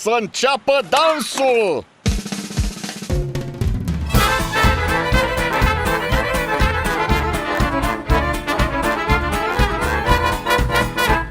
să înceapă dansul!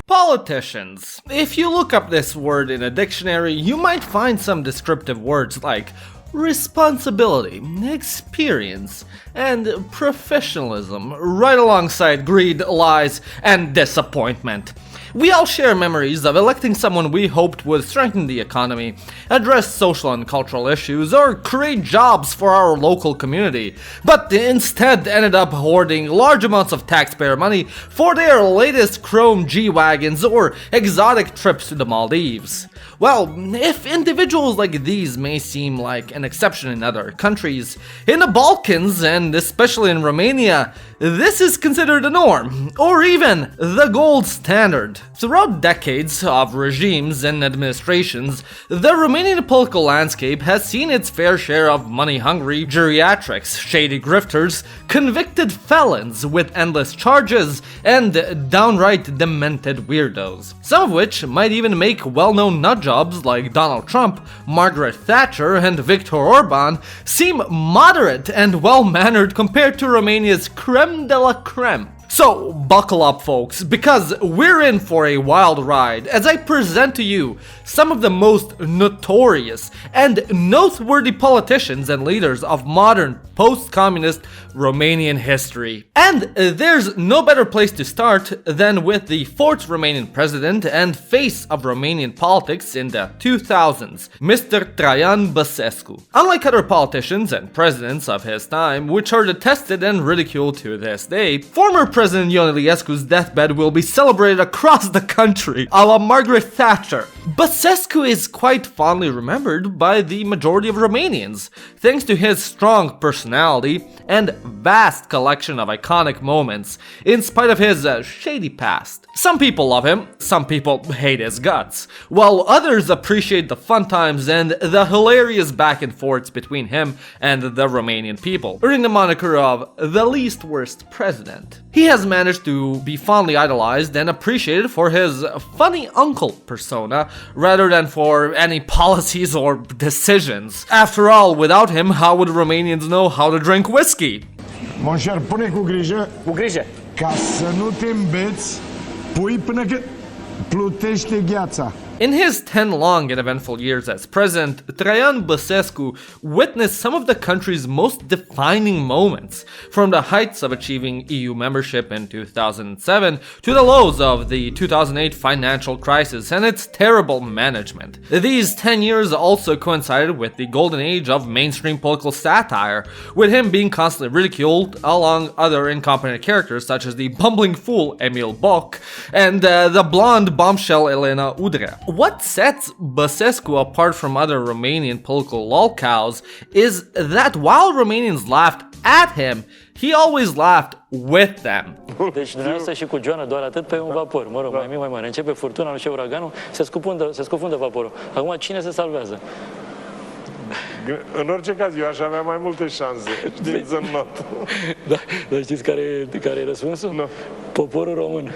Politicians. If you look up this word in a dictionary, you might find some descriptive words like responsibility, experience, and professionalism, right alongside greed, lies, and disappointment. We all share memories of electing someone we hoped would strengthen the economy, address social and cultural issues, or create jobs for our local community, but instead ended up hoarding large amounts of taxpayer money for their latest chrome G-Wagons or exotic trips to the Maldives. Well, if individuals like these may seem like an exception in other countries, in the Balkans, and especially in Romania, this is considered the norm, or even the gold standard. Throughout decades of regimes and administrations, the Romanian political landscape has seen its fair share of money-hungry geriatrics, shady grifters, convicted felons with endless charges, and downright demented weirdos. Some of which might even make well-known nutjobs like Donald Trump, Margaret Thatcher, and Viktor Orban seem moderate and well-mannered compared to Romania's creme de la creme. So buckle up, folks, because we're in for a wild ride as I present to you some of the most notorious and noteworthy politicians and leaders of modern post-communist Romanian history. And there's no better place to start than with the fourth Romanian president and face of Romanian politics in the 2000s, Mr. Traian Băsescu. Unlike other politicians and presidents of his time, which are detested and ridiculed to this day, former President Iliescu's deathbed will be celebrated across the country, a la Margaret Thatcher. Băsescu is quite fondly remembered by the majority of Romanians, thanks to his strong personality and vast collection of iconic moments, in spite of his shady past. Some people love him, some people hate his guts, while others appreciate the fun times and the hilarious back and forths between him and the Romanian people, earning the moniker of the least worst president. He has managed to be fondly idolized and appreciated for his funny uncle persona, rather than for any policies or decisions. After all, without him, how would Romanians know how to drink whiskey? Mon cher, pune cu grijă. Cu grijă. Ca să nu te îmbeți, pui până când plutește gheața. In his 10 long and eventful years as president, Traian Băsescu witnessed some of the country's most defining moments, from the heights of achieving EU membership in 2007 to the lows of the 2008 financial crisis and its terrible management. These 10 years also coincided with the golden age of mainstream political satire, with him being constantly ridiculed along other incompetent characters such as the bumbling fool Emil Boc and the blonde bombshell Elena Udrea. What sets Băsescu apart from other Romanian political lolcows is that while Romanians laughed at him, he always laughed with them. Deci dumneavoastră și cu Joana doar atât pe un vapor, mă rog, mai mic, mai mare. Începe furtuna, nu știu, uraganul, se scufundă vaporul. Acum cine se salvează? În orice caz, eu aș avea mai multe șanse, știți, în not. Da, dar știți care e răspunsul? Nu. Poporul român.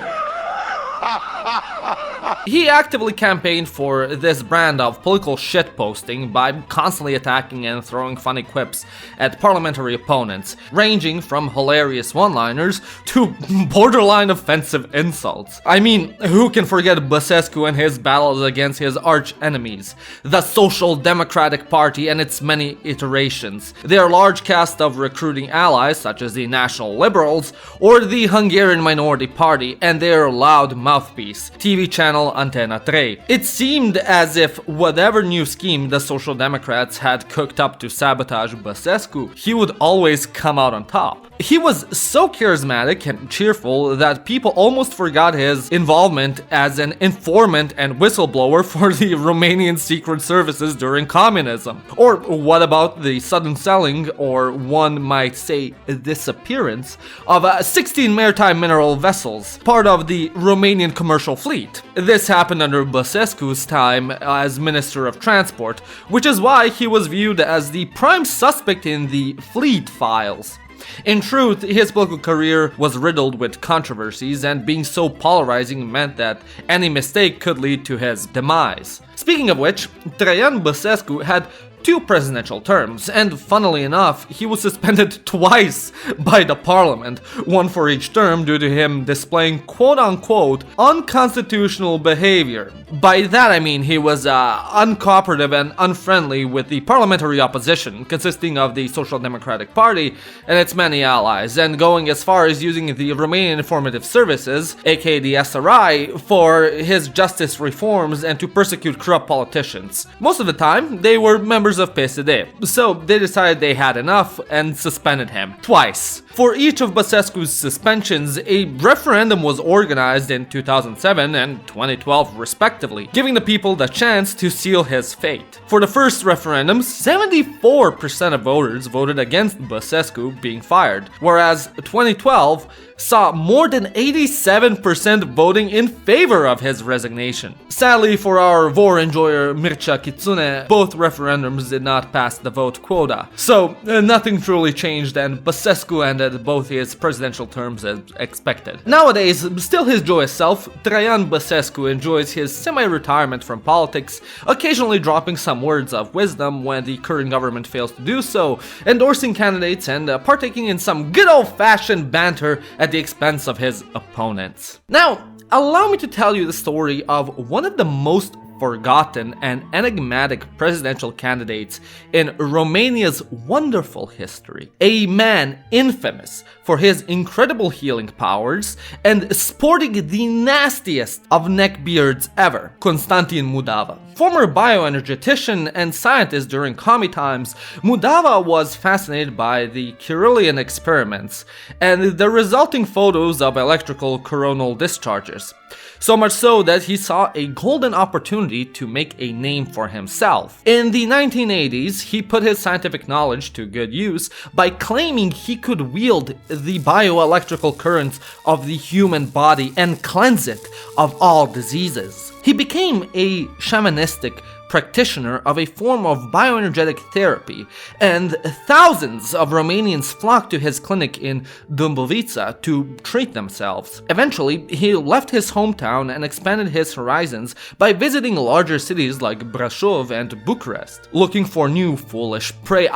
He actively campaigned for this brand of political shitposting by constantly attacking and throwing funny quips at parliamentary opponents, ranging from hilarious one-liners to borderline offensive insults. I mean, who can forget Băsescu and his battles against his arch-enemies, the Social Democratic Party and its many iterations, their large cast of recruiting allies such as the National Liberals or the Hungarian Minority Party and their loud mouthpiece, TV channel Antena 3. It seemed as if whatever new scheme the Social Democrats had cooked up to sabotage Băsescu, he would always come out on top. He was so charismatic and cheerful that people almost forgot his involvement as an informant and whistleblower for the Romanian secret services during communism. Or what about the sudden selling, or one might say disappearance, of 16 maritime mineral vessels, part of the Romanian commercial fleet? This happened under Băsescu's time as Minister of Transport, which is why he was viewed as the prime suspect in the fleet files. In truth, his political career was riddled with controversies, and being so polarizing meant that any mistake could lead to his demise. Speaking of which, Traian Băsescu had 2 presidential terms, and funnily enough, he was suspended twice by the parliament, one for each term due to him displaying quote-unquote unconstitutional behavior. By that I mean he was uncooperative and unfriendly with the parliamentary opposition, consisting of the Social Democratic Party and its many allies, and going as far as using the Romanian Informative Services, aka the SRI, for his justice reforms and to persecute corrupt politicians. Most of the time, they were members of PSD, so they decided they had enough and suspended him twice. For each of Băsescu's suspensions, a referendum was organized in 2007 and 2012 respectively, giving the people the chance to seal his fate. For the first referendum, 74% of voters voted against Băsescu being fired, whereas 2012 saw more than 87% voting in favor of his resignation. Sadly for our vor enjoyer Mircea Kitsune, both referendums did not pass the vote quota. So nothing truly changed, and Băsescu ended both his presidential terms as expected. Nowadays, still his joyous self, Traian Băsescu enjoys his semi-retirement from politics, occasionally dropping some words of wisdom when the current government fails to do so, endorsing candidates and partaking in some good old-fashioned banter at the expense of his opponents. Now, allow me to tell you the story of one of the most forgotten and enigmatic presidential candidates in Romania's wonderful history. A man infamous for his incredible healing powers and sporting the nastiest of neckbeards ever, Constantin Mudava. Former bioenergetician and scientist during commie times, Mudava was fascinated by the Kirlian experiments and the resulting photos of electrical coronal discharges. So much so that he saw a golden opportunity to make a name for himself. In the 1980s, he put his scientific knowledge to good use by claiming he could wield the bioelectrical currents of the human body and cleanse it of all diseases. He became a shamanistic practitioner of a form of bioenergetic therapy, and thousands of Romanians flocked to his clinic in Dâmbovița to treat themselves. Eventually, he left his hometown and expanded his horizons by visiting larger cities like Brașov and Bucharest, looking for new foolish prey,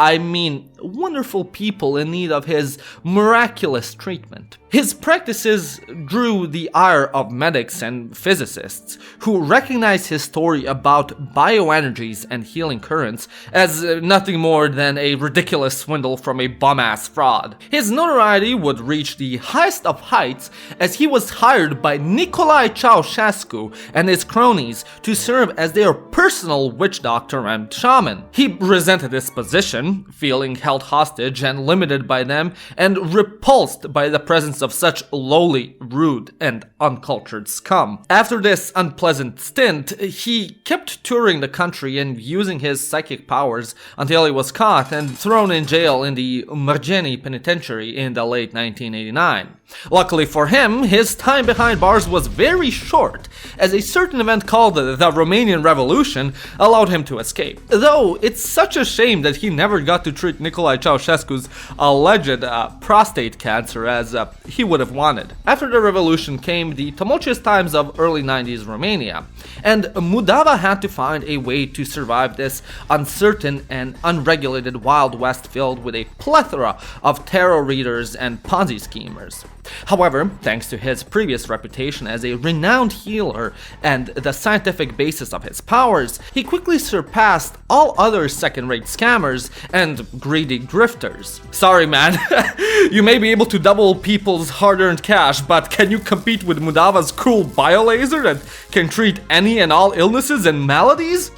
wonderful people in need of his miraculous treatment. His practices drew the ire of medics and physicists, who recognized his story about bioenergies and healing currents as nothing more than a ridiculous swindle from a bum-ass fraud. His notoriety would reach the highest of heights as he was hired by Nicolae Ceausescu and his cronies to serve as their personal witch doctor and shaman. He resented this position, feeling held hostage and limited by them, and repulsed by the presence of such lowly, rude, and uncultured scum. After this unpleasant stint, he kept touring the country and using his psychic powers until he was caught and thrown in jail in the Mărgeni penitentiary in the late 1989. Luckily for him, his time behind bars was very short, as a certain event called the Romanian Revolution allowed him to escape. Though it's such a shame that he never got to treat Nicolae Ceausescu's alleged prostate cancer as he would have wanted. After the revolution came the tumultuous times of early 90s Romania, and Mudava had to find a way to survive this uncertain and unregulated Wild West filled with a plethora of tarot readers and Ponzi schemers. However, thanks to his previous reputation as a renowned healer and the scientific basis of his powers, he quickly surpassed all other second-rate scammers and greedy grifters. Sorry man, you may be able to double people's hard-earned cash, but can you compete with Mudava's cool biolaser that can treat any and all illnesses and maladies?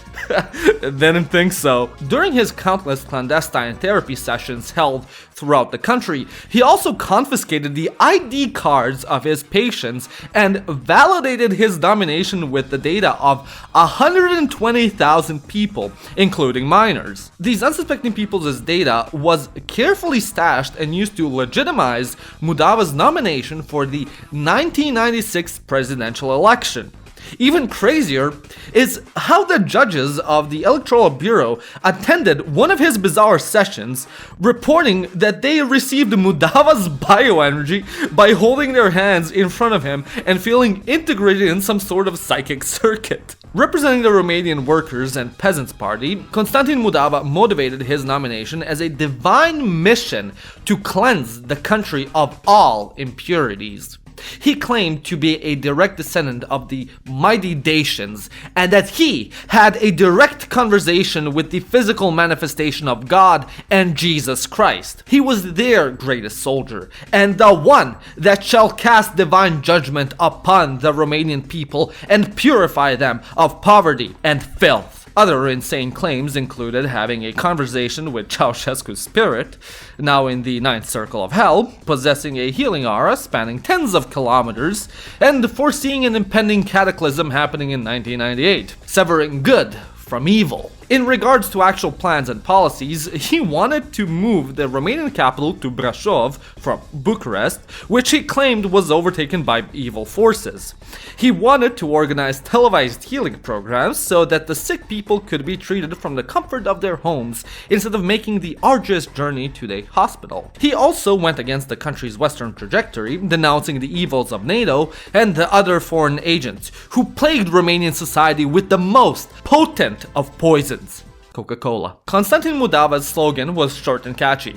Didn't think so. During his countless clandestine therapy sessions held throughout the country, he also confiscated the ID cards of his patients and validated his domination with the data of 120,000 people, including minors. These unsuspecting people's data was carefully stashed and used to legitimize Mudava's nomination for the 1996 presidential election. Even crazier is how the judges of the Electoral Bureau attended one of his bizarre sessions, reporting that they received Mudava's bioenergy by holding their hands in front of him and feeling integrated in some sort of psychic circuit. Representing the Romanian Workers' and Peasants' Party, Constantin Mudava motivated his nomination as a divine mission to cleanse the country of all impurities. He claimed to be a direct descendant of the mighty Dacians, and that he had a direct conversation with the physical manifestation of God and Jesus Christ. He was their greatest soldier, and the one that shall cast divine judgment upon the Romanian people and purify them of poverty and filth. Other insane claims included having a conversation with Ceausescu's spirit, now in the ninth circle of hell, possessing a healing aura spanning tens of kilometers, and foreseeing an impending cataclysm happening in 1998, severing good from evil. In regards to actual plans and policies, he wanted to move the Romanian capital to Brașov from Bucharest, which he claimed was overtaken by evil forces. He wanted to organize televised healing programs so that the sick people could be treated from the comfort of their homes instead of making the arduous journey to the hospital. He also went against the country's western trajectory, denouncing the evils of NATO and the other foreign agents who plagued Romanian society with the most potent of poisons. Coca-Cola. Constantin Mudava's slogan was short and catchy.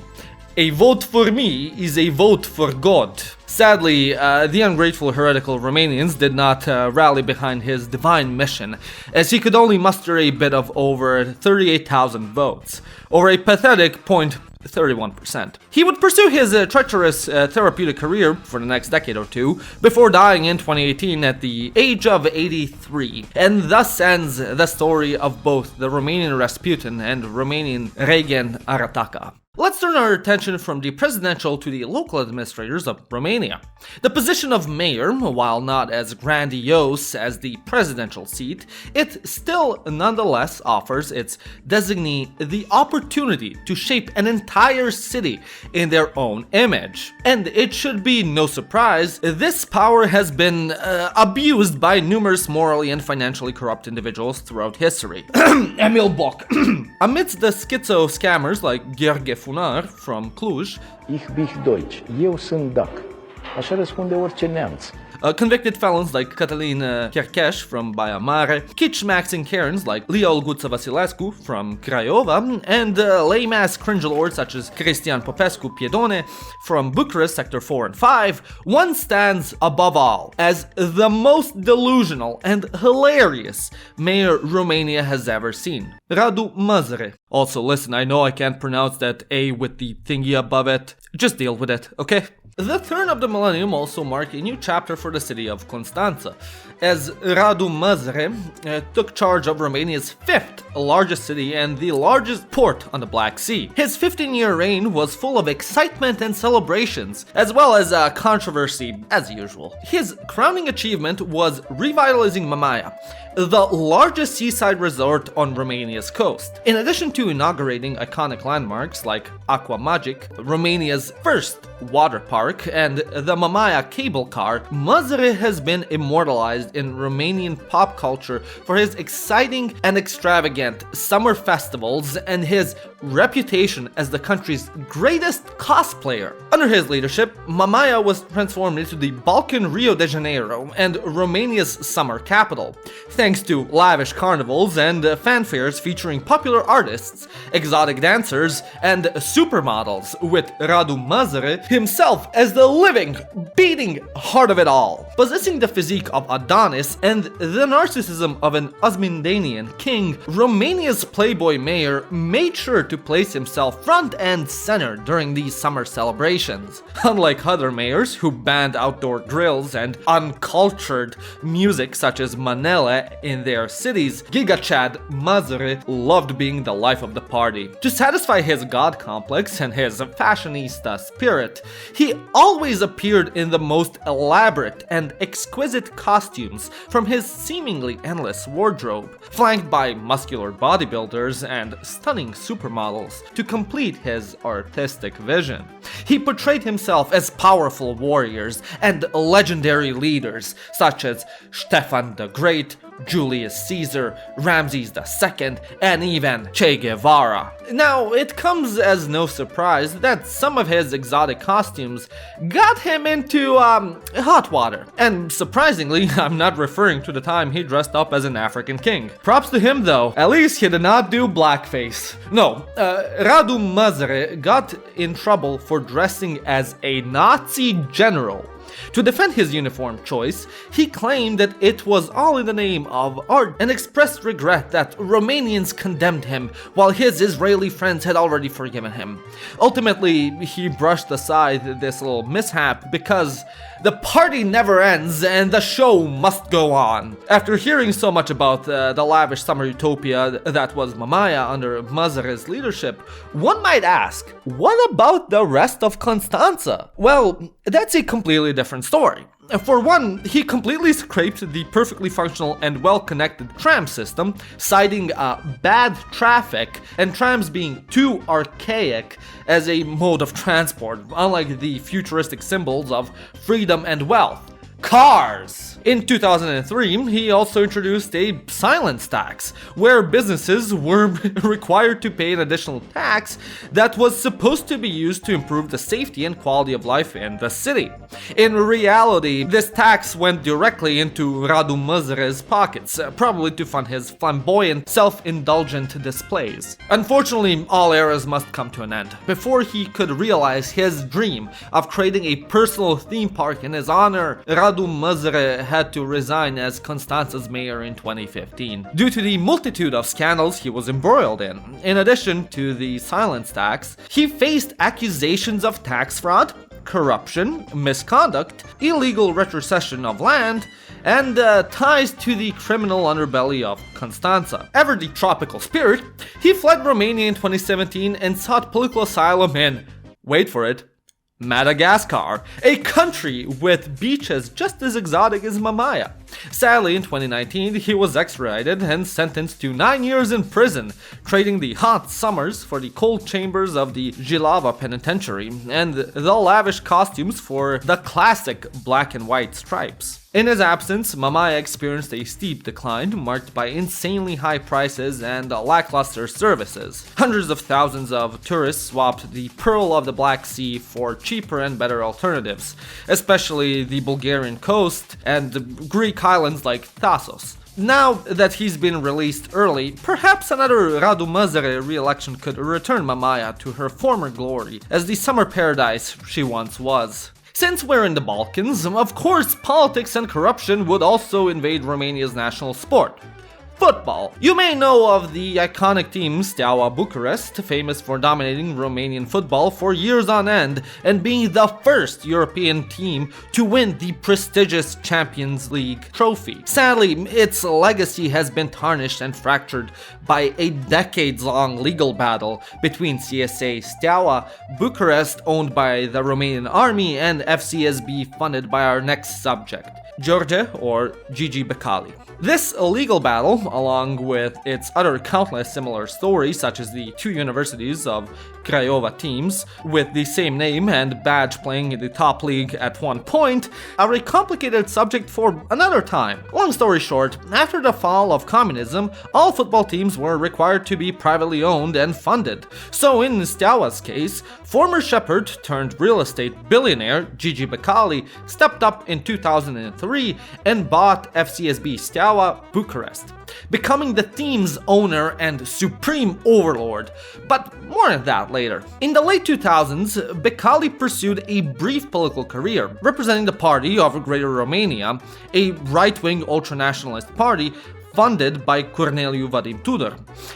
A vote for me is a vote for God. Sadly, the ungrateful heretical Romanians did not rally behind his divine mission, as he could only muster a bid of over 38,000 votes, or a pathetic 0.31%. He would pursue his treacherous therapeutic career for the next decade or two, before dying in 2018 at the age of 83, and thus ends the story of both the Romanian Rasputin and Romanian Reagan Arataca. Let's turn our attention from the presidential to the local administrators of Romania. The position of mayor, while not as grandiose as the presidential seat, it still nonetheless offers its designee the opportunity to shape an entire city in their own image. And it should be no surprise, this power has been abused by numerous morally and financially corrupt individuals throughout history. Emil Boc. Amidst the schizo scammers like Gheorghe Funar from Cluj, Ich bin Deutsch, eu sunt dac. Așa răspunde orice neamț. Convicted felons like Cătălin Chercheș from Baia Mare, kitsch-maxing Karens like Leo Guța Vasilescu from Craiova, and lame-ass cringe-lords such as Cristian Popescu Piedone from Bucharest Sector 4 and 5, one stands above all as the most delusional and hilarious mayor Romania has ever seen. Radu Mazare. Also, listen, I know I can't pronounce that A with the thingy above it. Just deal with it, okay? The turn of the millennium also marked a new chapter for the city of Constanța, as Radu Mazare took charge of Romania's fifth largest city and the largest port on the Black Sea. His 15-year reign was full of excitement and celebrations, as well as controversy as usual. His crowning achievement was revitalizing Mamaia, the largest seaside resort on Romania's coast. In addition to inaugurating iconic landmarks like Aqua Magic, Romania's first water park, and the Mamaia cable car, Mazare has been immortalized in Romanian pop culture for his exciting and extravagant summer festivals and his reputation as the country's greatest cosplayer. Under his leadership, Mamaia was transformed into the Balkan Rio de Janeiro and Romania's summer capital, thanks to lavish carnivals and fanfares featuring popular artists, exotic dancers, and supermodels, with Radu Mazare himself as the living, beating heart of it all. Possessing the physique of Adonis and the narcissism of an Osmindanian king, Romania's playboy mayor made sure to place himself front and center during these summer celebrations. Unlike other mayors who banned outdoor grills and uncultured music such as Manele in their cities, Giga Chad Mazare loved being the life of the party. To satisfy his god complex and his fashionista spirit, he always appeared in the most elaborate and exquisite costumes costumes from his seemingly endless wardrobe, flanked by muscular bodybuilders and stunning supermodels to complete his artistic vision. He portrayed himself as powerful warriors and legendary leaders such as Stefan the Great, Julius Caesar, Ramses II, and even Che Guevara. Now, it comes as no surprise that some of his exotic costumes got him into hot water. And surprisingly, I'm not referring to the time he dressed up as an African king. Props to him though, at least he did not do blackface. No, Radu Mazare got in trouble for dressing as a Nazi general. To defend his uniform choice, he claimed that it was all in the name of art and expressed regret that Romanians condemned him while his Israeli friends had already forgiven him. Ultimately, he brushed aside this little mishap because the party never ends and the show must go on. After hearing so much about the lavish summer utopia that was Mamaia under Mazare's leadership, one might ask, what about the rest of Constanța? Well, that's a completely different story. For one, he completely scraped the perfectly functional and well-connected tram system, citing bad traffic and trams being too archaic as a mode of transport, unlike the futuristic symbols of freedom and wealth. Cars! In 2003, he also introduced a silence tax, where businesses were required to pay an additional tax that was supposed to be used to improve the safety and quality of life in the city. In reality, this tax went directly into Radu Mazare's pockets, probably to fund his flamboyant, self-indulgent displays. Unfortunately, all eras must come to an end before he could realize his dream of creating a personal theme park in his honor. Radu Mazare had to resign as Constanța's mayor in 2015 due to the multitude of scandals he was embroiled in. In addition to the silence tax, he faced accusations of tax fraud, corruption, misconduct, illegal retrocession of land, and ties to the criminal underbelly of Constanța. Ever the tropical spirit, he fled Romania in 2017 and sought political asylum in, wait for it, Madagascar, a country with beaches just as exotic as Mamaia. Sadly, in 2019, he was extradited and sentenced to 9 years in prison, trading the hot summers for the cold chambers of the Jilava penitentiary and the lavish costumes for the classic black and white stripes. In his absence, Mamaia experienced a steep decline marked by insanely high prices and lackluster services. Hundreds of thousands of tourists swapped the pearl of the Black Sea for cheaper and better alternatives, especially the Bulgarian coast and Greek islands like Thasos. Now that he's been released early, perhaps another Radu Mazare re-election could return Mamaia to her former glory as the summer paradise she once was. Since we're in the Balkans, of course politics and corruption would also invade Romania's national sport. Football. You may know of the iconic team Steaua Bucharest, famous for dominating Romanian football for years on end and being the first European team to win the prestigious Champions League trophy. Sadly, its legacy has been tarnished and fractured by a decades-long legal battle between CSA Steaua Bucharest, owned by the Romanian army, and FCSB, funded by our next subject, George or Gigi Becali. This legal battle, along with its other countless similar stories, such as the two universities of Craiova teams with the same name and badge playing in the top league at one point, are a complicated subject for another time. Long story short, after the fall of communism, all football teams were required to be privately owned and funded. So in Steaua's case, former shepherd turned real estate billionaire Gigi Becali stepped up in 2003 and bought FCSB Steaua Bucharest, becoming the team's owner and supreme overlord. But more on that later. In the late 2000s, Becali pursued a brief political career, representing the Party of Greater Romania, a right-wing ultranationalist party funded by Corneliu Vadim Tudor.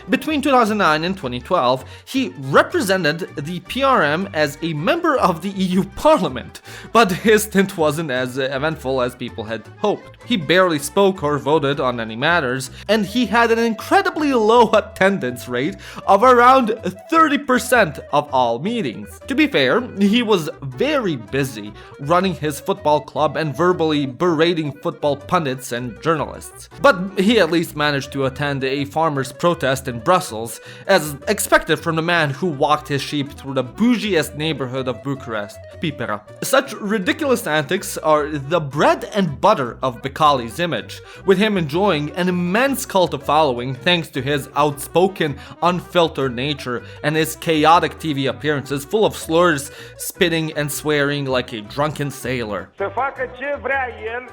Between 2009 and 2012, he represented the PRM as a member of the EU Parliament, but his stint wasn't as eventful as people had hoped. He barely spoke or voted on any matters, and he had an incredibly low attendance rate of around 30% of all meetings. To be fair, he was very busy running his football club and verbally berating football pundits and journalists. But he at least managed to attend a farmers' protest in Brussels, as expected from the man who walked his sheep through the bougiest neighborhood of Bucharest, Pipera. Such ridiculous antics are the bread and butter of Becali's image, with him enjoying an immense cult of following thanks to his outspoken, unfiltered nature and his chaotic TV appearances full of slurs, spitting and swearing like a drunken sailor. Să facă ce vrea el,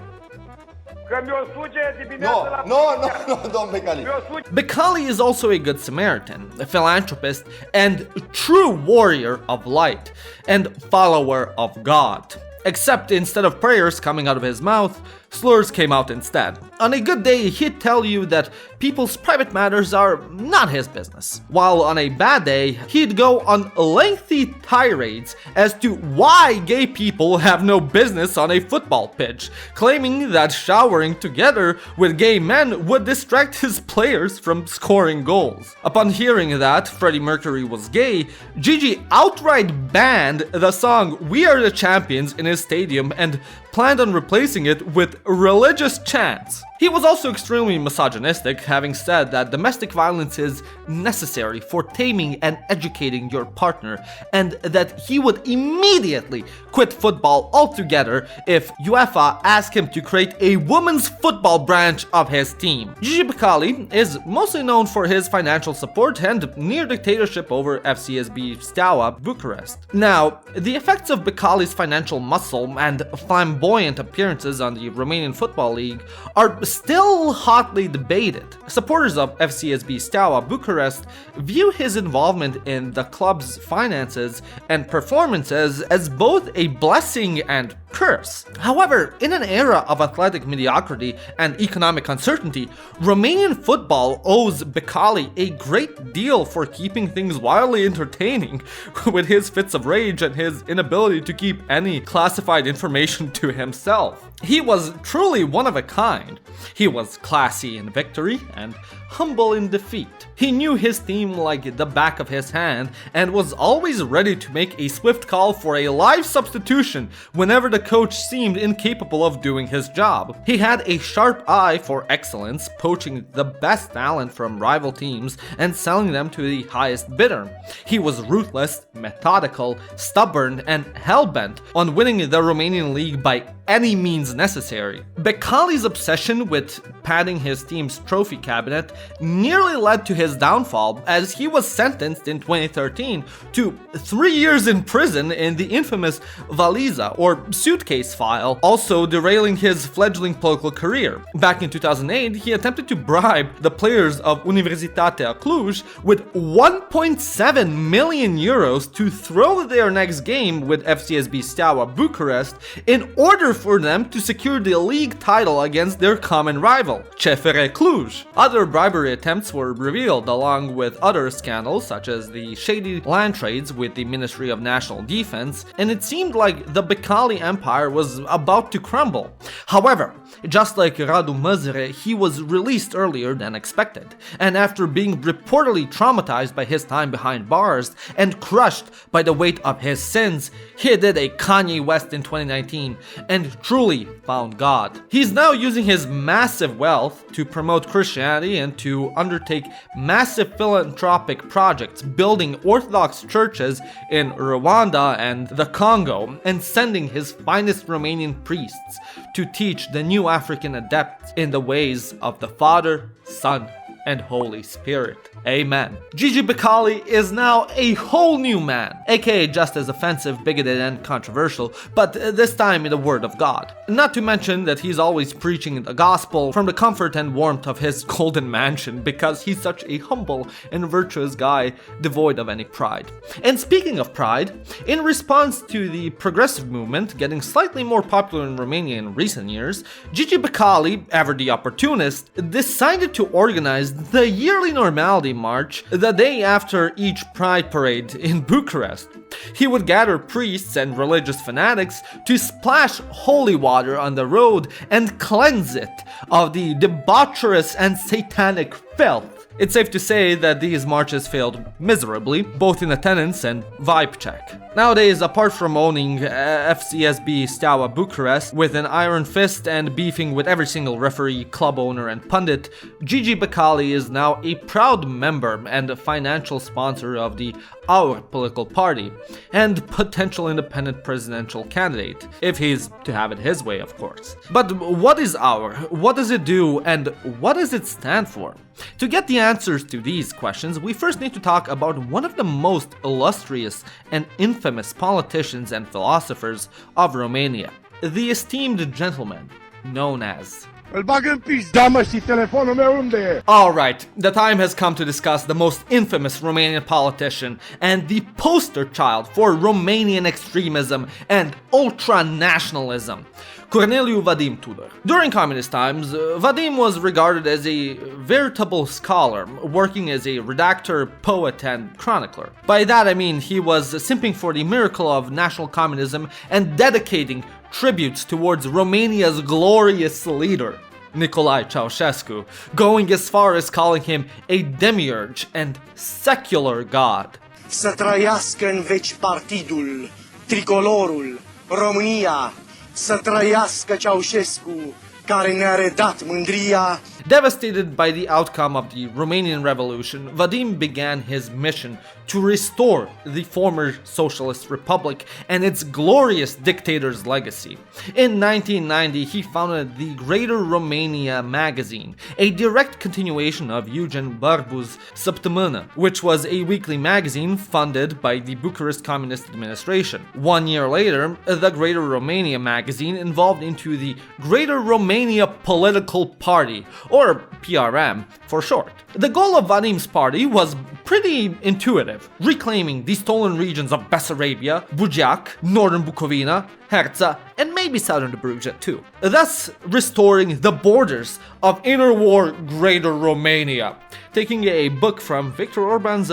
că mi-o suge dimineața la... Nu, domn Becali. Becali is also a good Samaritan, a philanthropist, and true warrior of light, and follower of God. Except instead of prayers coming out of his mouth, slurs came out instead. On a good day, he'd tell you that people's private matters are not his business, while on a bad day, he'd go on lengthy tirades as to why gay people have no business on a football pitch, claiming that showering together with gay men would distract his players from scoring goals. Upon hearing that Freddie Mercury was gay, Gigi outright banned the song "We Are the Champions" in his stadium and planned on replacing it with religious chants. He was also extremely misogynistic, having said that domestic violence is necessary for taming and educating your partner, and that he would immediately quit football altogether if UEFA asked him to create a women's football branch of his team. Gigi Becali is mostly known for his financial support and near dictatorship over FCSB Steaua Bucharest. Now, the effects of Becali's financial muscle and flamboyant appearances on the Romanian Football League are still hotly debated. Supporters of FCSB Steaua Bucharest view his involvement in the club's finances and performances as both a blessing and curse. However, in an era of athletic mediocrity and economic uncertainty, Romanian football owes Becali a great deal for keeping things wildly entertaining, with his fits of rage and his inability to keep any classified information to himself. He was truly one of a kind. He was classy in victory and humble in defeat. He knew his team like the back of his hand and was always ready to make a swift call for a live substitution whenever the coach seemed incapable of doing his job. He had a sharp eye for excellence, poaching the best talent from rival teams and selling them to the highest bidder. He was ruthless, methodical, stubborn, and hell-bent on winning the Romanian league by any means necessary. Becali's obsession with padding his team's trophy cabinet nearly led to his downfall, as he was sentenced in 2013 to 3 years in prison in the infamous Valiza or suitcase file, also derailing his fledgling political career. Back in 2008, he attempted to bribe the players of Universitatea Cluj with 1.7 million euros to throw their next game with FCSB Steaua Bucharest in order for them to secure the league title against their common rival, CFR Cluj. Other bribery attempts were revealed, along with other scandals such as the shady land trades with the Ministry of National Defense, and it seemed like the Becali empire was about to crumble. However, just like Radu Mazare, he was released earlier than expected, and after being reportedly traumatized by his time behind bars and crushed by the weight of his sins, he did a Kanye West in 2019 and truly found God. He's now using his massive wealth to promote Christianity and to undertake massive philanthropic projects, building Orthodox churches in Rwanda and the Congo, and sending his finest Romanian priests to teach the new African adepts in the ways of the Father, Son, and Holy Spirit. Amen. Gigi Becali is now a whole new man, aka just as offensive, bigoted, and controversial, but this time in the Word of God. Not to mention that he's always preaching the gospel from the comfort and warmth of his golden mansion because he's such a humble and virtuous guy devoid of any pride. And speaking of pride, in response to the progressive movement getting slightly more popular in Romania in recent years, Gigi Becali, ever the opportunist, decided to organize the yearly Normality March the day after each Pride parade in Bucharest. He would gather priests and religious fanatics to splash holy water on the road and cleanse it of the debaucherous and satanic filth. It's safe to say that these marches failed miserably, both in attendance and vibe check. Nowadays, apart from owning FCSB Steaua Bucharest with an iron fist and beefing with every single referee, club owner and pundit, Gigi Becali is now a proud member and a financial sponsor of the Our political party and potential independent presidential candidate, if he's to have it his way, of course. But what is Our? What does it do? And what does it stand for? To get the answers to these questions, we first need to talk about one of the most illustrious and infamous politicians and philosophers of Romania, the esteemed gentleman known as... Îl bag în pizda, mă, și telefonul meu unde e? Alright, the time has come to discuss the most infamous Romanian politician and the poster child for Romanian extremism and ultra-nationalism, Corneliu Vadim Tudor. During communist times, Vadim was regarded as a veritable scholar, working as a redactor, poet, and chronicler. By that I mean he was simping for the miracle of national communism and dedicating tributes towards Romania's glorious leader, Nicolae Ceausescu, going as far as calling him a demiurge and secular god. Să trăiască în veci partidul, tricolorul, România, să trăiască Ceausescu, care ne-a redat mândria. Devastated by the outcome of the Romanian Revolution, Vadim began his mission to restore the former socialist republic and its glorious dictator's legacy. In 1990, he founded the Greater Romania magazine, a direct continuation of Eugen Barbu's Săptămână, which was a weekly magazine funded by the Bucharest Communist administration. 1 year later, the Greater Romania magazine evolved into the Greater Romania Political Party, or PRM for short. The goal of Vadim's party was pretty intuitive, reclaiming the stolen regions of Bessarabia, Bujac, northern Bukovina, Herța, and maybe southern Dobruja too, thus restoring the borders of interwar Greater Romania, taking a book from Viktor Orban's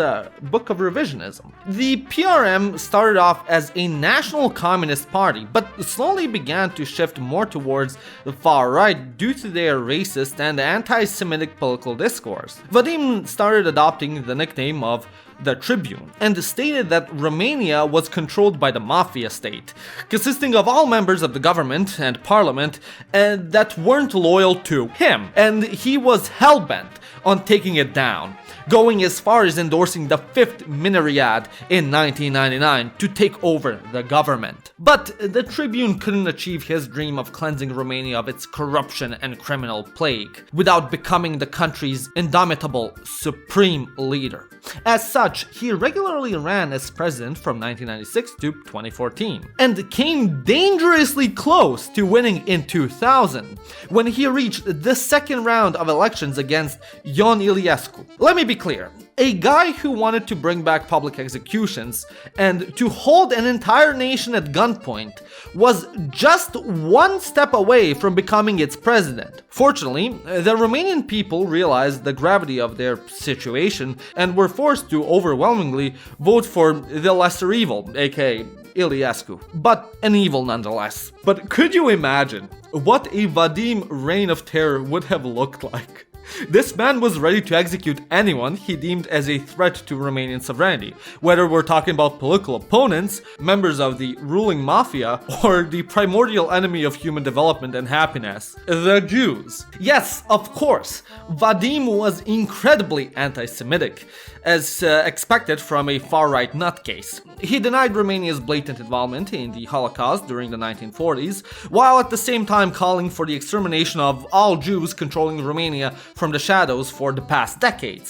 Book of Revisionism. The PRM started off as a national communist party, but slowly began to shift more towards the far right due to their racist and anti-Semitic political discourse. Vadim started adopting the nickname of the Tribune, and stated that Romania was controlled by the mafia state, consisting of all members of the government and parliament and that weren't loyal to him, and he was hell-bent on taking it down, going as far as endorsing the 5th Mineriad in 1999 to take over the government. But the Tribune couldn't achieve his dream of cleansing Romania of its corruption and criminal plague without becoming the country's indomitable supreme leader. As such, he regularly ran as president from 1996 to 2014, and came dangerously close to winning in 2000, when he reached the second round of elections against Ion Iliescu. Let me be clear, a guy who wanted to bring back public executions and to hold an entire nation at gunpoint was just one step away from becoming its president. Fortunately, the Romanian people realized the gravity of their situation and were forced to overwhelmingly vote for the lesser evil, aka Iliescu, but an evil nonetheless. But could you imagine what a Vadim reign of terror would have looked like? This man was ready to execute anyone he deemed as a threat to Romanian sovereignty, whether we're talking about political opponents, members of the ruling mafia, or the primordial enemy of human development and happiness, the Jews. Yes, of course, Vadim was incredibly anti-Semitic, as expected from a far-right nutcase. He denied Romania's blatant involvement in the Holocaust during the 1940s, while at the same time calling for the extermination of all Jews controlling Romania from the shadows for the past decades.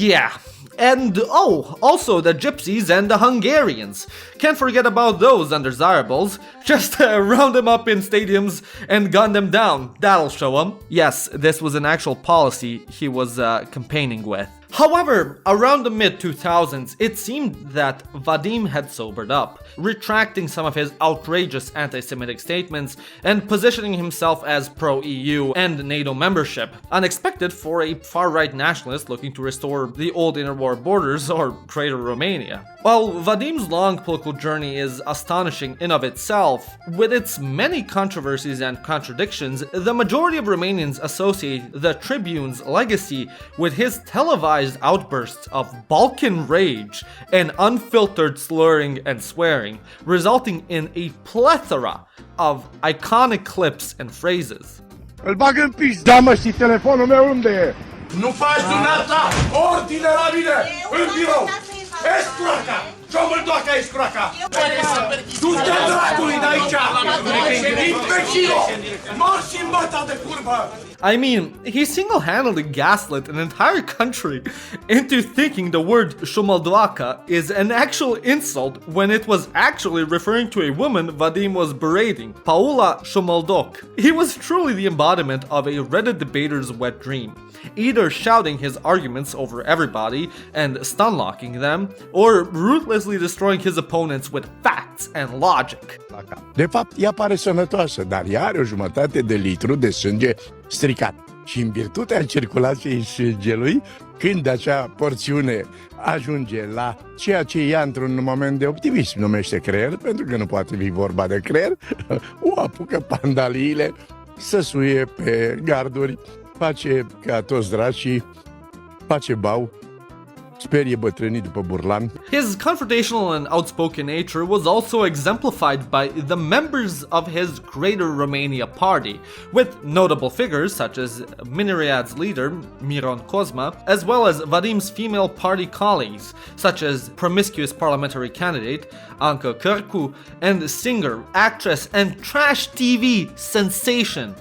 Yeah. And also the Gypsies and the Hungarians. Can't forget about those undesirables. Just round them up in stadiums and gun them down. That'll show them. Yes, this was an actual policy he was campaigning with. However, around the mid-2000s, it seemed that Vadim had sobered up, retracting some of his outrageous anti-Semitic statements and positioning himself as pro-EU and NATO membership, unexpected for a far-right nationalist looking to restore the old interwar borders or Greater Romania. While Vadim's long political journey is astonishing in of itself, with its many controversies and contradictions, the majority of Romanians associate the Tribune's legacy with his televised outbursts of Balkan rage and unfiltered slurring and swearing, resulting in a plethora of iconic clips and phrases. Îl bag în pizda, mă, și telefonul meu unde e? Nu faci dumneata ordine la mine în birou! Escroaca! Ciomăldoaca escroaca! Du-te dracului de aici! Imbecilo! Marși în bata de curvă! I mean, he single-handedly gaslit an entire country into thinking the word Şoşoacă is an actual insult when it was actually referring to a woman Vadim was berating, Paula Șoșoacă. He was truly the embodiment of a Reddit debater's wet dream, either shouting his arguments over everybody and stun-locking them, or ruthlessly destroying his opponents with facts and logic. De fapt, ea pare sănătoasă, dar ea are o jumătate de litru de sânge stricat. Și în virtutea circulației sângelui, când acea porțiune ajunge la ceea ce ea într-un moment de optimism numește creier, pentru că nu poate fi vorba de creier, o apucă pandaliile, săsuie pe garduri, face ca toți dracii, face bau, sperie bătrânii după burlan. His confrontational and outspoken nature was also exemplified by the members of his Greater Romania party, with notable figures such as Mineriad's leader, Miron Cosma, as well as Vadim's female party colleagues, such as promiscuous parliamentary candidate Anca Cărcu and singer, actress, and trash TV sensation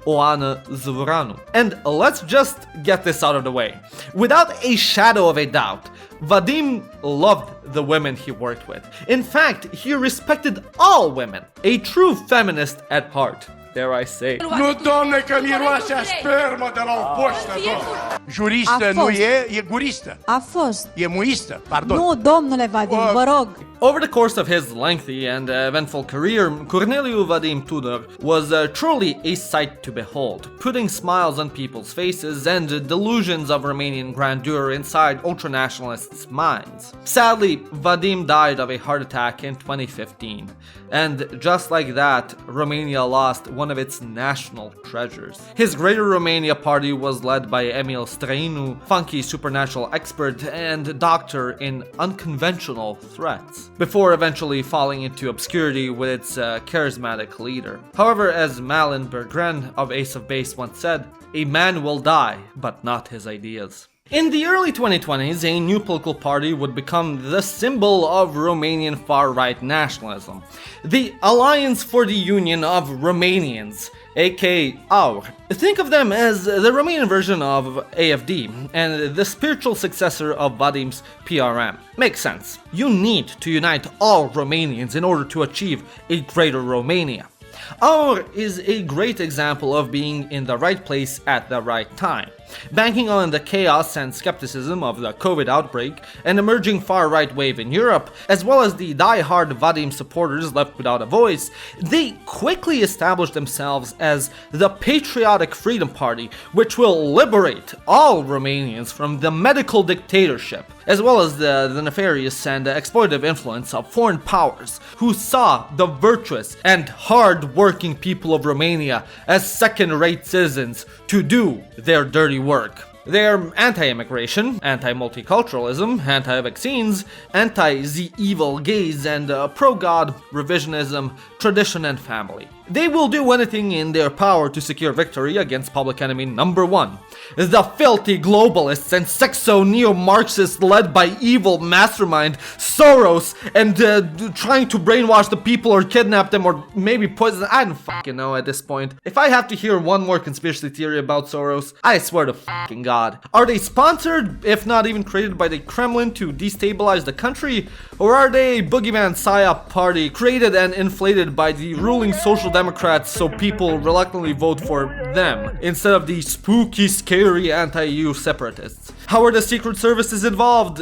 Oana Zvranu. And let's just get this out of the way. Without a shadow of a doubt, Vadim loved the women he worked with. In fact, he respected all women. A true feminist at heart, dare I say. Nu, domne, că miroase a spermă de la o poștă, domne. Juristă nu e guristă. A fost. E muistă, pardon. Nu, domnule Vadim, vă rog. Over the course of his lengthy and eventful career, Corneliu Vadim Tudor was truly a sight to behold, putting smiles on people's faces and delusions of Romanian grandeur inside ultranationalists' minds. Sadly, Vadim died of a heart attack in 2015, and just like that, Romania lost one of its national treasures. His Greater Romania party was led by Emil Străinu, funky supernatural expert and doctor in unconventional threats, before eventually falling into obscurity with its charismatic leader. However, as Malin Berggren of Ace of Base once said, a man will die, but not his ideas. In the early 2020s, a new political party would become the symbol of Romanian far-right nationalism, the Alliance for the Union of Romanians, aka AUR. Think of them as the Romanian version of AFD and the spiritual successor of Vadim's PRM. Makes sense. You need to unite all Romanians in order to achieve a greater Romania. AUR is a great example of being in the right place at the right time. Banking on the chaos and skepticism of the COVID outbreak, an emerging far-right wave in Europe, as well as the die-hard Vadim supporters left without a voice, they quickly established themselves as the patriotic freedom party, which will liberate all Romanians from the medical dictatorship, as well as the nefarious and exploitative influence of foreign powers, who saw the virtuous and hard-working people of Romania as second-rate citizens to do their dirty work. They're anti-immigration, anti-multiculturalism, anti-vaccines, anti-the evil gays, and pro-God revisionism, tradition and family. They will do anything in their power to secure victory against public enemy number one, the filthy globalists and sexo neo-Marxists led by evil mastermind Soros and trying to brainwash the people or kidnap them or maybe poison them. I don't fucking know at this point. If I have to hear one more conspiracy theory about Soros, I swear to fucking God. Are they sponsored, if not even created by the Kremlin to destabilize the country? Or are they a boogeyman psyop party created and inflated by the ruling Social Democrats so people reluctantly vote for them instead of the spooky, scary anti-EU separatists? How are the secret services involved?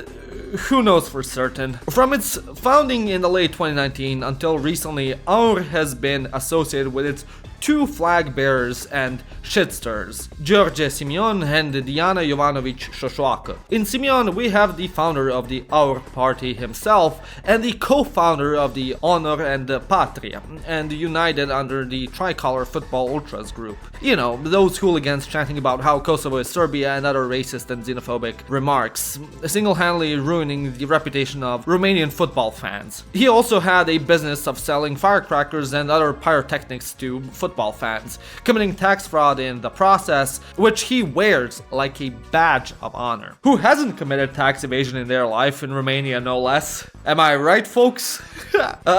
Who knows for certain. From its founding in the late 2019 until recently, AUR has been associated with its two flag bearers and shitsters, George Simeon and Diana Jovanovic Şoşoacă. In Simeon, we have the founder of the AUR party himself and the co-founder of the Honor and Patria, and united under the Tricolor Football Ultras group. You know, those hooligans chanting about how Kosovo is Serbia and other racist and xenophobic remarks, single-handedly ruining the reputation of Romanian football fans. He also had a business of selling firecrackers and other pyrotechnics to football fans, committing tax fraud in the process, which he wears like a badge of honor. Who hasn't committed tax evasion in their life in Romania, no less? Am I right, folks?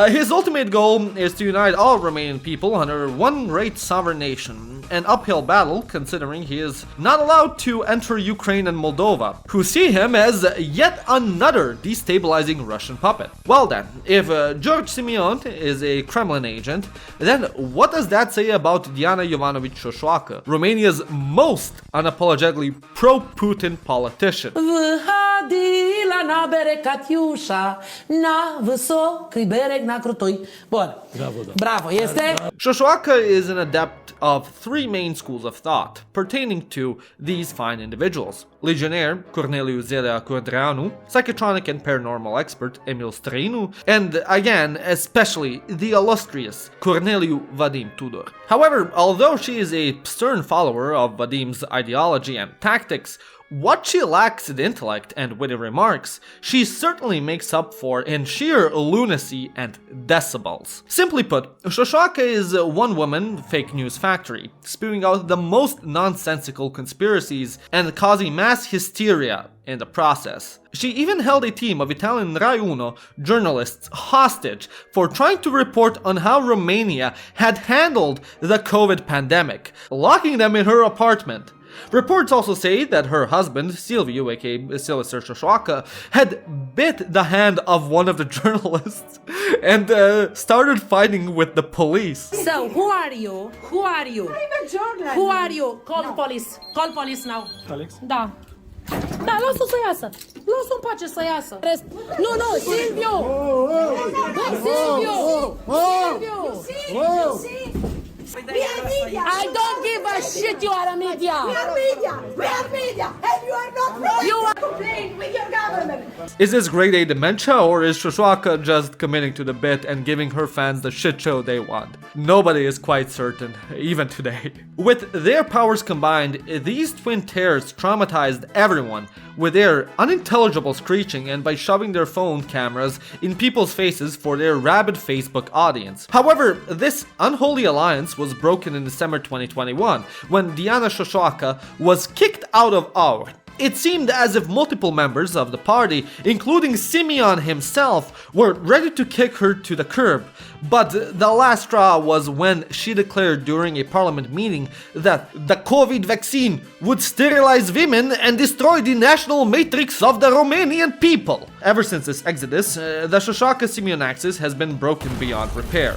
His ultimate goal is to unite all Romanian people under one great sovereign nation, an uphill battle considering he is not allowed to enter Ukraine and Moldova, who see him as yet another destabilizing Russian puppet. Well then, if George Simeon is a Kremlin agent, then what does that say about Diana Jovanovic Șoșoacă, Romania's most unapologetically pro-Putin politician? Șoșoacă is an adept of three main schools of thought pertaining to these fine individuals. Legionnaire Corneliu Vadim, psychotronic and paranormal expert Emil Străinu, and again, especially the illustrious Corneliu Vadim Tudor. However, although she is a stern follower of Vadim's ideology and tactics, what she lacks in intellect and witty remarks, she certainly makes up for in sheer lunacy and decibels. Simply put, Șoșoacă is a one-woman fake news factory, spewing out the most nonsensical conspiracies and causing mass hysteria in the process. She even held a team of Italian Rai Uno journalists hostage for trying to report on how Romania had handled the COVID pandemic, locking them in her apartment. Reports also say that her husband, Silviu, aka Silister Șoșoacă, had bit the hand of one of the journalists and started fighting with the police. So, who are you? Who are you? I'm a journalist. Who are you? Call the police. Call police now. Alex? Da. Da, lasă să iasă. Lasă-o în pace să iasă. Nu, Silviu! Silviu! I don't give a shit, you are a media. We are media, and you are not media. You are complaining with your government. Is this grade A dementia, or is Șoșoacă just committing to the bit and giving her fans the shit show they want? Nobody is quite certain, even today. With their powers combined, these twin terrors traumatized everyone with their unintelligible screeching and by shoving their phone cameras in people's faces for their rabid Facebook audience. However, this unholy alliance was broken in December 2021 when Diana Șoșoacă was kicked out of AUR. It seemed as if multiple members of the party, including Simion himself, were ready to kick her to the curb, but the last straw was when she declared during a parliament meeting that the COVID vaccine would sterilize women and destroy the national matrix of the Romanian people. Ever since this exodus, the Șoșoacă-Simion axis has been broken beyond repair.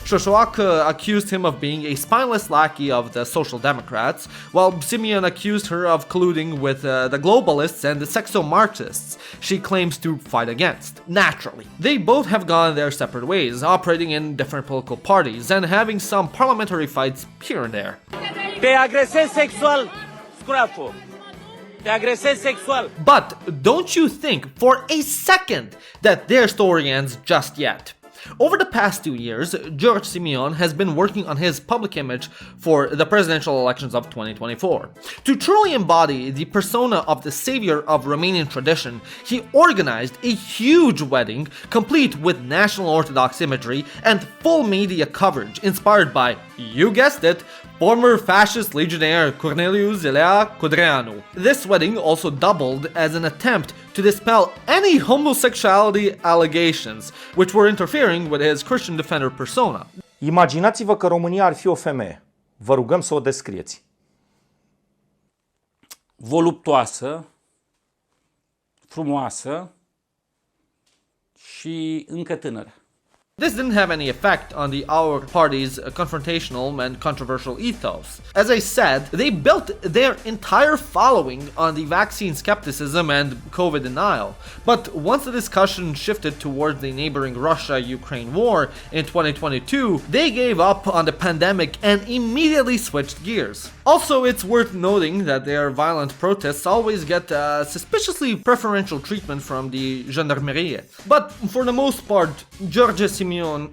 Șoșoacă accused him of being a spineless lackey of the Social Democrats, while Simion accused her of colluding with the globalists and the sexo-Marxists she claims to fight against. Naturally, they both have gone their separate ways, operating in different political parties and having some parliamentary fights here and there. Te agresezi sexual, scrafo. Te agresezi sexual. But don't you think for a second that their story ends just yet. Over the past 2 years, George Simion has been working on his public image for the presidential elections of 2024. To truly embody the persona of the savior of Romanian tradition, he organized a huge wedding complete with National Orthodox imagery and full media coverage inspired by, you guessed it, former fascist legionnaire Corneliu Vadim. This wedding also doubled as an attempt to dispel any homosexuality allegations, which were interfering with his Christian defender persona. Imaginați-vă că România ar fi o femeie. Vă rugăm să o descrieți. Voluptoasă, frumoasă și încă tânără. This didn't have any effect on our party's confrontational and controversial ethos. As I said, they built their entire following on the vaccine skepticism and COVID denial. But once the discussion shifted towards the neighboring Russia-Ukraine war in 2022, they gave up on the pandemic and immediately switched gears. Also, it's worth noting that their violent protests always get suspiciously preferential treatment from the gendarmerie. But for the most part, George Simion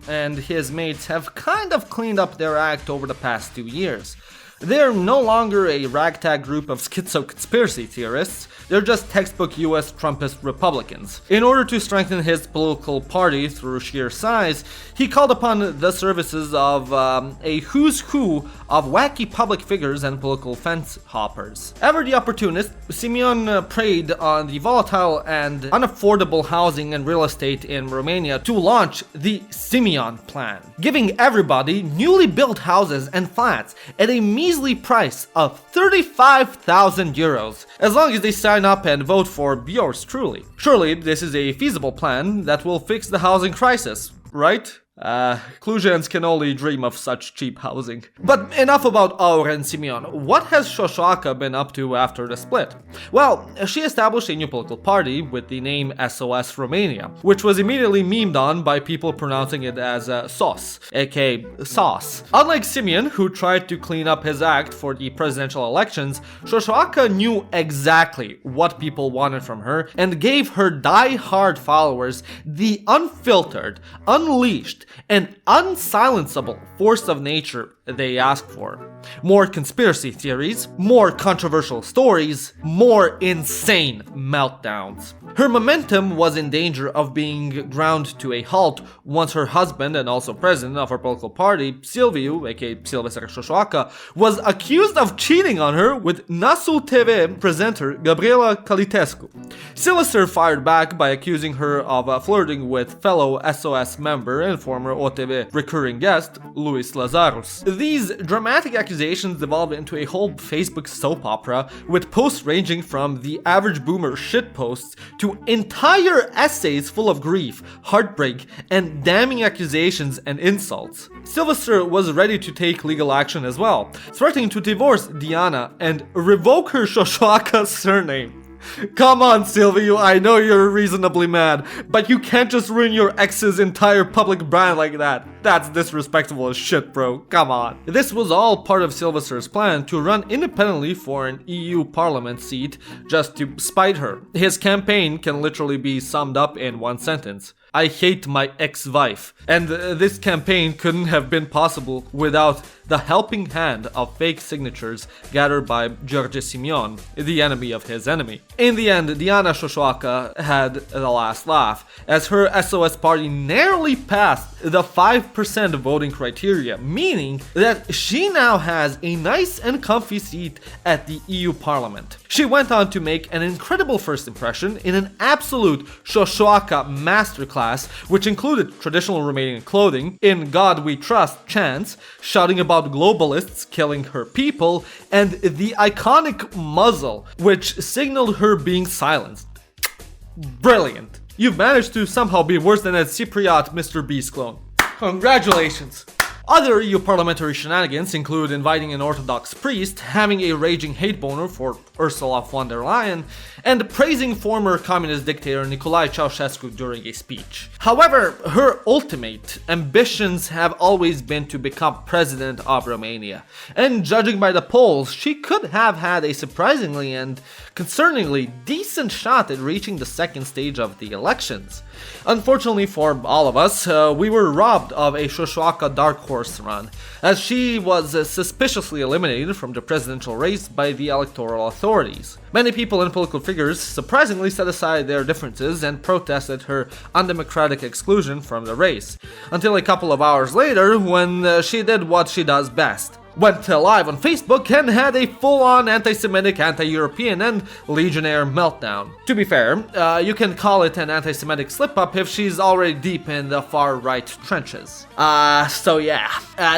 and his mates have kind of cleaned up their act over the past 2 years. They're no longer a ragtag group of schizo-conspiracy theorists, they're just textbook US Trumpist Republicans. In order to strengthen his political party through sheer size, he called upon the services of a who's who of wacky public figures and political fence hoppers. Ever the opportunist, Simeon preyed on the volatile and unaffordable housing and real estate in Romania to launch the Simion plan, giving everybody newly built houses and flats at a measly price of 35,000 euros, as long as they sign up and vote for yours truly. Surely this is a feasible plan that will fix the housing crisis, right? Clusians can only dream of such cheap housing. But enough about Aur and Simeon. What has Şoşoacă been up to after the split? Well, she established a new political party with the name SOS Romania, which was immediately memed on by people pronouncing it as SOS, aka sauce. Unlike Simeon, who tried to clean up his act for the presidential elections, Şoşoacă knew exactly what people wanted from her and gave her die-hard followers the unfiltered, unleashed, and unsilenceable force of nature they asked for. More conspiracy theories, more controversial stories, more insane meltdowns. Her momentum was in danger of being ground to a halt once her husband and also president of her political party, Silviu, aka Silvestre Șoșoacă, was accused of cheating on her with Nasul TV presenter Gabriela Calitescu. Silvestre fired back by accusing her of flirting with fellow SOS member and former OTV recurring guest, Luis Lazarus. These dramatic accusations devolved into a whole Facebook soap opera, with posts ranging from the average boomer shitposts to entire essays full of grief, heartbreak, and damning accusations and insults. Silvestre was ready to take legal action as well, threatening to divorce Diana and revoke her Șoșoacă surname. Come on, Silviu, I know you're reasonably mad, but you can't just ruin your ex's entire public brand like that. That's disrespectful as shit, bro. Come on. This was all part of Silvestre's plan to run independently for an EU Parliament seat just to spite her. His campaign can literally be summed up in one sentence. I hate my ex-wife. And this campaign couldn't have been possible without the helping hand of fake signatures gathered by George Simion, the enemy of his enemy. In the end, Diana Șoșoacă had the last laugh, as her SOS party narrowly passed the 5% voting criteria, meaning that she now has a nice and comfy seat at the EU Parliament. She went on to make an incredible first impression in an absolute Șoșoacă masterclass, which included traditional Romanian clothing, In God We Trust chants, shouting about globalists killing her people, and the iconic muzzle, which signaled her being silenced. Brilliant! You've managed to somehow be worse than that Cypriot Mr. Beast clone. Congratulations! Other EU parliamentary shenanigans include inviting an Orthodox priest, having a raging hate boner for Ursula von der Leyen, and praising former communist dictator Nicolae Ceausescu during a speech. However, her ultimate ambitions have always been to become president of Romania, and judging by the polls, she could have had a surprisingly and concerningly decent shot at reaching the second stage of the elections. Unfortunately for all of us, we were robbed of a Şoşoacă dark horse run, as she was suspiciously eliminated from the presidential race by the electoral authorities. Many people and political figures surprisingly set aside their differences and protested her undemocratic exclusion from the race, until a couple of hours later when she did what she does best. Went live on Facebook and had a full-on anti-Semitic, anti-European and legionnaire meltdown. To be fair, you can call it an anti-Semitic slip-up if she's already deep in the far-right trenches. So yeah.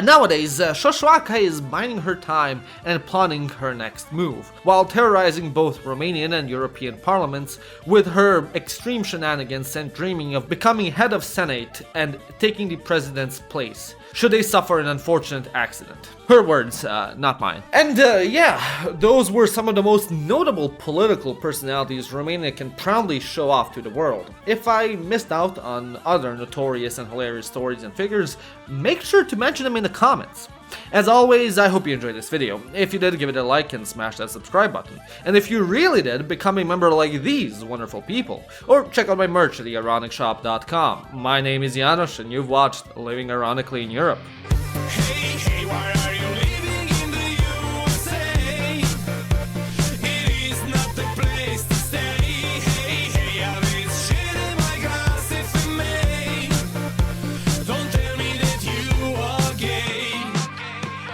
Nowadays, Şoşoacă is biding her time and plotting her next move, while terrorizing both Romanian and European parliaments with her extreme shenanigans and dreaming of becoming head of Senate and taking the president's place, should they suffer an unfortunate accident. Her words, not mine. And yeah, those were some of the most notable political personalities Romania can proudly show off to the world. If I missed out on other notorious and hilarious stories and figures, make sure to mention them in the comments. As always, I hope you enjoyed this video. If you did, give it a like and smash that subscribe button. And if you really did, become a member like these wonderful people. Or check out my merch at theironicsshop.com. My name is Janos and you've watched Living Ironically in Europe. Hey, why are you